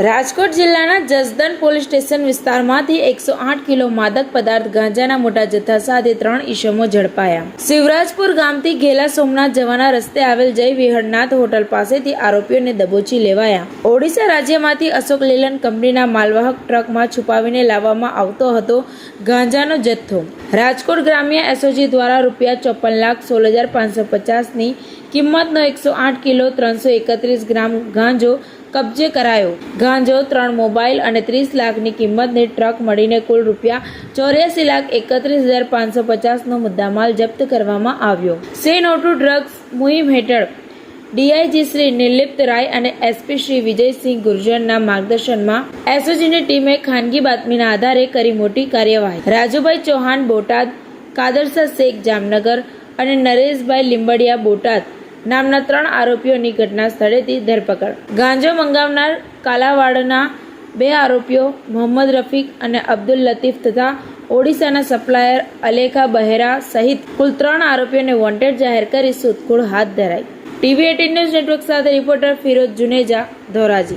રાજકોટ જિલ્લાના Jasdan police station વિસ્તારમાંથી 108 kilo માદક પદાર્થ ગાંજાના મોટા જથ્થા સાથે 3 ઈસમો ઝડપાયા। શિવરાજપુર ગામથી ઘેલા સોમનાથ જવાના રસ્તે આવેલ જય વિહળનાથ હોટલ પાસેથી આરોપીઓને દબોચી લેવાયા। ઓડિશા રાજ્યમાંથી અશોક લેલન કંપનીના માલવાહક ટ્રકમાં છુપાવીને લાવવામાં આવતો હતો ગાંજાનો જથ્થો। રાજકોટ ગ્રામ્ય એસઓજી દ્વારા ₹54,16,550ની કિંમતનો 108 કિલો 331 ગ્રામ ગાંજો કબજે કરાયો। ગાંજો 3 મોબાઈલ અને 30 લાખની કિંમતની ટ્રક મળીને કુલ ₹84,31,550નો મુદ્દામાલ જપ્ત કરવામાં આવ્યો। સે નો ટુ ડ્રગ્સ મુહિમ હેઠળ ડીઆઈજી શ્રી નિર્લિપ્ત રાય અને એસપી શ્રી વિજયસિંહ ગુર્જરના માર્ગદર્શનમાં એસઓજીની ટીમે ખાનગી બાતમીના આધારે કરી મોટી કાર્યવાહી। રાજુભાઈ ચૌહાણ બોટાદ, કાદરસા શેખ જામનગર અને નરેશભાઈ લીંબડિયા બોટાદ નામના 3 આરોપીઓની ઘટના સ્થળેથી ધરપકડ। ગાંજો મંગાવનાર કાલાવાડના 2 આરોપીઓ મોહમ્મદ રફીક અને અબ્દુલ લતીફ તથા ઓડિશાના સપ્લાયર અલેખા બહેરા સહિત કુલ 3 આરોપીઓને વોન્ટેડ જાહેર કરી શોધખોળ હાથ ધરાઈ। TV18 ન્યૂઝ નેટવર્ક સાથે રિપોર્ટર ફિરોઝ જુનેજા, ધોરાજી।